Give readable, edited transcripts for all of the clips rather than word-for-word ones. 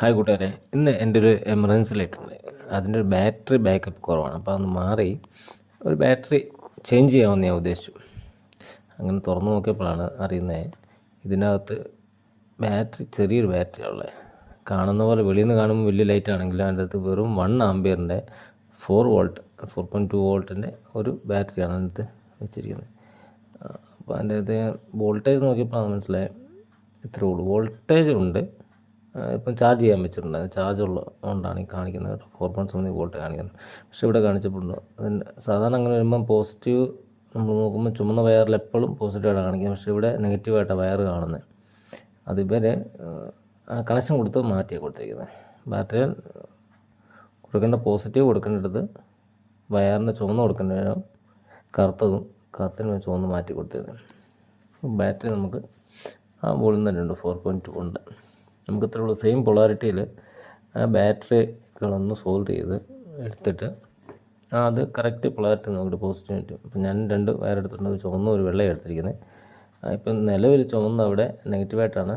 Hi കൂട്ടുകാരെ, ഇന്ന് എൻ്റെ ഒരു എമർജൻസി ലൈറ്റുണ്ട്. അതിൻ്റെ ഒരു ബാറ്ററി ബാക്കപ്പ് കുറവാണ്. അപ്പോൾ അതൊന്ന് മാറി ഒരു ബാറ്ററി ചേഞ്ച് ചെയ്യാമെന്ന് ഞാൻ ഉദ്ദേശിച്ചു. അങ്ങനെ തുറന്നു നോക്കിയപ്പോഴാണ് അറിയുന്നത് ഇതിനകത്ത് ചെറിയൊരു ബാറ്ററി ഉള്ളത്. കാണുന്ന പോലെ വെളിയിൽ നിന്ന് കാണുമ്പോൾ വലിയ ലൈറ്റ് ആണെങ്കിലും അതിൻ്റെ അകത്ത് വെറും 1 ആമ്പിയറിൻ്റെ 4.2 വോൾട്ടിൻ്റെ ഒരു ബാറ്ററിയാണ് അതിനകത്ത് വെച്ചിരിക്കുന്നത്. അപ്പോൾ അതിൻ്റെ അകത്ത് വോൾട്ടേജ് നോക്കിയപ്പോൾ മനസ്സിലായി ഇത്രേ ഉള്ളൂ. വോൾട്ടേജ് ഉണ്ട്, ഇപ്പം ചാർജ് ചെയ്യാൻ വെച്ചിട്ടുണ്ട്. അത് ചാർജ് കൊണ്ടാണ് ഈ കാണിക്കുന്നത് കേട്ടോ. 4.7 വോൾട്ട് കാണിക്കുന്നത്. പക്ഷേ ഇവിടെ കാണിച്ചപ്പോഴുണ്ട് അതിൻ്റെ സാധാരണ അങ്ങനെ വരുമ്പം പോസിറ്റീവ് നമ്മൾ നോക്കുമ്പോൾ ചുമന്ന വയറിൽ എപ്പോഴും പോസിറ്റീവായിട്ടാണ് കാണിക്കുന്നത്. പക്ഷേ ഇവിടെ നെഗറ്റീവായിട്ടാണ് വയർ കാണുന്നത്. അതിവരെ കണക്ഷൻ കൊടുത്ത് മാറ്റിയാണ് കൊടുത്തിരിക്കുന്നത്. ബാറ്ററി കൊടുക്കേണ്ട പോസിറ്റീവ് കൊടുക്കേണ്ടത് വയറിൻ്റെ ചുവന്ന് കൊടുക്കേണ്ട കറുത്തിന് ചുവന്ന് മാറ്റി കൊടുത്തിരുന്നത്. ബാറ്ററി നമുക്ക് ആ മുകളിൽ തന്നെ ഉണ്ട്, 4.2 ഉണ്ട്. നമുക്ക് ഇത്രയുള്ള സെയിം പൊളാരിറ്റിയിൽ ആ ബാറ്ററികളൊന്ന് സോൾവ് ചെയ്ത് എടുത്തിട്ട് അത് കറക്റ്റ് പൊളാരിറ്റി നോക്കിയിട്ട് പോസിറ്റീവ്. ഇപ്പം ഞാൻ 2 വയർ എടുത്തിട്ടുണ്ട്, ചുവന്ന ഒരു വെള്ള എടുത്തിരിക്കുന്നത്. ഇപ്പം നിലവിൽ ചുവന്ന അവിടെ നെഗറ്റീവായിട്ടാണ്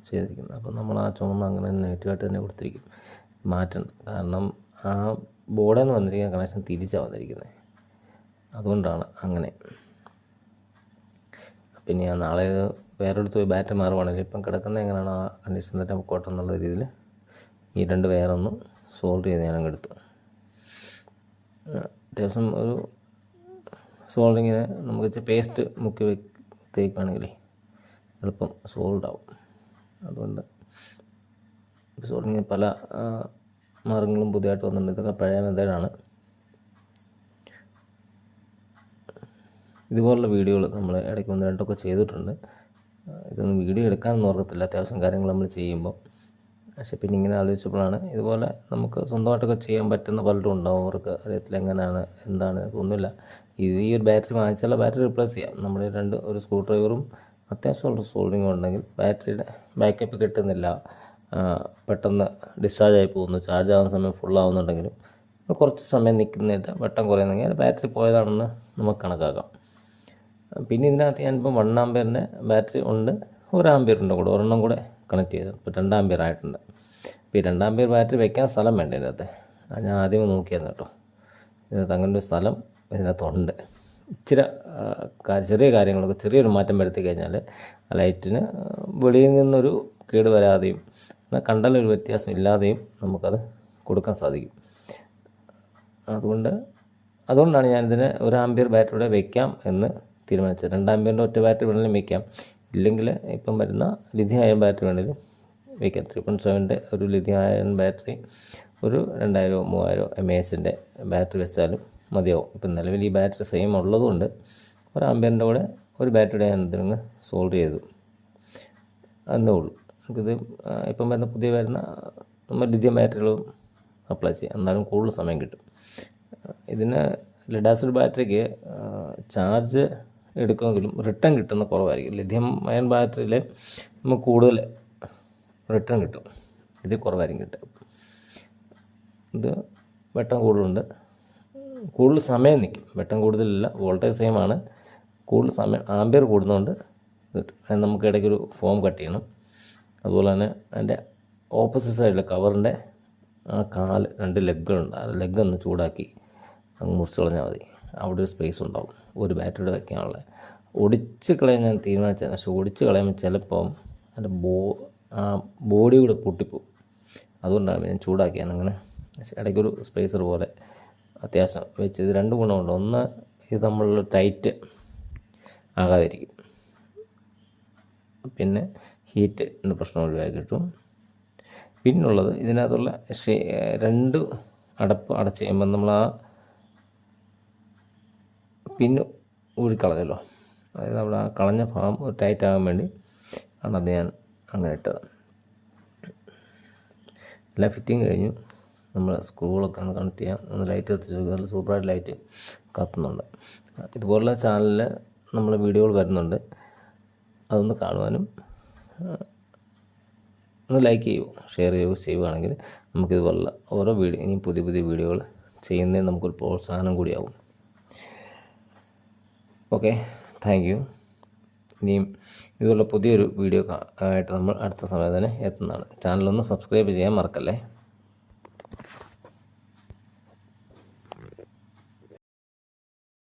ചെയ്തിരിക്കുന്നത്. അപ്പം നമ്മൾ ആ ചുവന്ന അങ്ങനെ നെഗറ്റീവായിട്ട് തന്നെ കൊടുത്തിരിക്കും. മാറ്റണം, കാരണം ആ ബോർഡിൽ നിന്ന് വന്നിരിക്കുന്ന കണക്ഷൻ തിരിച്ചാണ് വന്നിരിക്കുന്നത്. അതുകൊണ്ടാണ് അങ്ങനെ. പിന്നെ ഞാൻ നാളെ വേറെടുത്ത് പോയി ബാറ്ററി മാറുവാണെങ്കിൽ ഇപ്പം കിടക്കുന്നത് എങ്ങനെയാണോ ആ കണ്ടീഷൻ തന്നെ പൊക്കോട്ടെ എന്നുള്ള രീതിയിൽ ഈ 2 വയറൊന്ന് സോൾവ് ചെയ്ത് ഞാനങ്ങ് എടുത്തു. അത്യാവശ്യം ഒരു സോൾവിങ്ങിന് നമുക്ക് പേസ്റ്റ് മുക്കി തേക്കുകയാണെങ്കിലേ എളുപ്പം സോൾവ് ആവും. അതുകൊണ്ട് സോൾവിങ്ങിന് പല മാർഗങ്ങളും പുതിയതായിട്ട് വന്നിട്ടുണ്ട്. ഇതൊക്കെ പഴയ മെത്തേഡാണ്. ഇതുപോലുള്ള വീഡിയോകൾ നമ്മൾ ഇടയ്ക്ക് 1-2 ചെയ്തിട്ടുണ്ട്. ഇതൊന്നും വീഡിയോ എടുക്കാനൊന്നും ഓർക്കത്തില്ല അത്യാവശ്യം കാര്യങ്ങൾ നമ്മൾ ചെയ്യുമ്പോൾ. പക്ഷേ പിന്നെ ഇങ്ങനെ ആലോചിച്ചപ്പോഴാണ് ഇതുപോലെ നമുക്ക് സ്വന്തമായിട്ടൊക്കെ ചെയ്യാൻ പറ്റുന്ന പലരും ഉണ്ടാവും. അവർക്ക് അറിയത്തില്ല എങ്ങനെയാണ് എന്താണ് ഒന്നുമില്ല. ഈ ഒരു ബാറ്ററി വാങ്ങിച്ചാൽ ബാറ്ററി റിപ്ലേസ് ചെയ്യാം. നമ്മൾ ഒരു സ്ക്രൂ ഡ്രൈവറും അത്യാവശ്യമുള്ള സോൾവിങ്ങും ഉണ്ടെങ്കിൽ ബാറ്ററിയുടെ ബാക്കപ്പ് കിട്ടുന്നില്ല, പെട്ടെന്ന് ഡിസ്ചാർജ് ആയി പോകുന്നു, ചാർജ് ആകുന്ന സമയം ഫുള്ളാവുന്നുണ്ടെങ്കിലും കുറച്ച് സമയം നിൽക്കുന്നിട്ട് വെട്ടം കുറയുന്നെങ്കിൽ ബാറ്ററി പോയതാണെന്ന് നമുക്ക് കണക്കാക്കാം. പിന്നെ ഇതിനകത്ത് ഞാനിപ്പോൾ 1 ആമ്പിയറിൻ്റെ ബാറ്ററി ഉണ്ട്, 1 ആമ്പിയറിൻ്റെ കൂടെ ഒരെണ്ണം കൂടെ കണക്ട് ചെയ്തു. ഇപ്പോൾ 2 ആമ്പിയർ ആയിട്ടുണ്ട്. ഇപ്പോൾ ഈ 2 ആമ്പിയർ ബാറ്ററി വെക്കാൻ സ്ഥലം വേണ്ട ഇതിനകത്ത്. ഞാൻ ആദ്യമേ നോക്കിയായിരുന്നു കേട്ടോ. ഇതിനകത്ത് അങ്ങനെ ഒരു സ്ഥലം ഇതിനകത്തുണ്ട്. ഇച്ചിരി ചെറിയ കാര്യങ്ങളൊക്കെ ചെറിയൊരു മാറ്റം വരുത്തി കഴിഞ്ഞാൽ ലൈറ്റിന് വെളിയിൽ നിന്നൊരു കേട് വരാതെയും കണ്ടാലൊരു വ്യത്യാസം ഇല്ലാതെയും നമുക്കത് കൊടുക്കാൻ സാധിക്കും. അതുകൊണ്ടാണ് ഞാനിതിനെ 1 ആമ്പിയർ ബാറ്ററിയുടെ വയ്ക്കാം എന്ന് തീരുമാനിച്ചത്. 2 ആമ്പിയറിൻ്റെ ഒറ്റ ബാറ്ററി വേണമെങ്കിലും വയ്ക്കാം, ഇല്ലെങ്കിൽ ഇപ്പം വരുന്ന ലിഥിയം അയൺ ബാറ്ററി വേണമെങ്കിലും വയ്ക്കാം. 3.7ൻ്റെ ഒരു ലിഥിയം അയൺ ബാറ്ററി ഒരു 2000-3000 mAhൻ്റെ ബാറ്ററി വെച്ചാലും മതിയാവും. ഇപ്പം നിലവിൽ ഈ ബാറ്ററി സെയിം ഉള്ളതുകൊണ്ട് 1 ആമ്പിയറിൻ്റെ കൂടെ ഒരു ബാറ്ററിയുടെ ഞാൻ ഇതിന് സോൾവ് ചെയ്തു എന്നേ ഉള്ളൂ. നമുക്കിത് ഇപ്പം വരുന്ന നമ്മൾ ലിഥിയം ബാറ്ററികളും അപ്ലൈ ചെയ്യാം, എന്നാലും കൂടുതൽ സമയം കിട്ടും. ഇതിന് ലെഡ് ആസിഡ് ബാറ്ററിക്ക് ചാർജ് എടുക്കുമെങ്കിലും റിട്ടേൺ കിട്ടുന്ന കുറവായിരിക്കും. ലിഥിയം അയൺ ബാറ്ററിയിൽ നമുക്ക് കൂടുതൽ റിട്ടേൺ കിട്ടും, ഇത് കുറവായിരിക്കും കിട്ടുക. ഇത് വെട്ടം കൂടുതലുണ്ട്, കൂടുതൽ സമയം നിൽക്കും. വെട്ടം കൂടുതലില്ല, വോൾട്ടേജ് സെയിം ആണ്, കൂടുതൽ സമയം ആമ്പിയർ കൂടുന്നതുകൊണ്ട് കിട്ടും. അതിന് നമുക്ക് ഇടയ്ക്കൊരു ഫോം കട്ട് ചെയ്യണം. അതുപോലെ തന്നെ അതിൻ്റെ ഓപ്പോസിറ്റ് സൈഡിൽ കവറിൻ്റെ ആ 2 ലെഗുകളുണ്ട്. ആ ലെഗ് ഒന്ന് ചൂടാക്കി അങ്ങ് മുറിച്ച് കളഞ്ഞാൽ മതി. അവിടെ ഒരു സ്പേസ് ഉണ്ടാവും ഒരു ബാറ്ററിയുടെ വയ്ക്കാനുള്ള. ഒടിച്ച് കളയാൻ ഞാൻ തീരുമാനിച്ചത്. പക്ഷേ ഒടിച്ച് കളയുമ്പോൾ ചിലപ്പം അതിൻ്റെ ബോഡി കൂടെ പൊട്ടിപ്പോവും. അതുകൊണ്ടാണ് ഞാൻ ചൂടാക്കിയാൽ അങ്ങനെ ഇടയ്ക്കൊരു സ്പേസർ പോലെ അത്യാവശ്യം വെച്ച്. ഇത് 2 ഗുണമുണ്ട്. ഒന്ന്, ഇത് നമ്മൾ ടൈറ്റ് ആകാതിരിക്കും. പിന്നെ ഹീറ്റിൻ്റെ പ്രശ്നം ഒഴിവാക്കി കിട്ടും. പിന്നുള്ളത് ഇതിനകത്തുള്ള 2 അടച്ച് കഴിയുമ്പോൾ നമ്മൾ ആ പിന്നെ ഊരിക്കളഞ്ഞല്ലോ. അതായത് അവിടെ ആ കളഞ്ഞ ഭാഗം ഒരു ടൈറ്റ് ആകാൻ വേണ്ടി ആണ് അത് ഞാൻ അങ്ങനെ ഇട്ടത്. എല്ലാം ഫിറ്റിങ് കഴിഞ്ഞു. നമ്മൾ സ്ക്രൂകളൊക്കെ ഒന്ന് കണക്ട് ചെയ്യാം. ഒന്ന് ലൈറ്റ് കത്തിച്ച് നല്ല സൂപ്പറായിട്ട് ലൈറ്റ് കത്തുന്നുണ്ട്. ഇതുപോലുള്ള ചാനലിൽ നമ്മൾ വീഡിയോകൾ വരുന്നുണ്ട്, അതൊന്ന് കാണുവാനും ഒന്ന് ലൈക്ക് ചെയ്യുമോ ഷെയർ ചെയ്യുകയാണെങ്കിൽ നമുക്കിതുപോലുള്ള ഓരോ ഇനിയും പുതിയ വീഡിയോകൾ ചെയ്യുന്നതിന് നമുക്കൊരു പ്രോത്സാഹനം കൂടിയാവും. Okay, thank you. ഇനിയും ഇതുപോലെ പുതിയൊരു വീഡിയോ ആയിട്ട് നമ്മൾ അടുത്ത സമയം തന്നെ എത്തുന്നതാണ്. ചാനലൊന്ന് സബ്സ്ക്രൈബ് ചെയ്യാൻ മറക്കല്ലേ.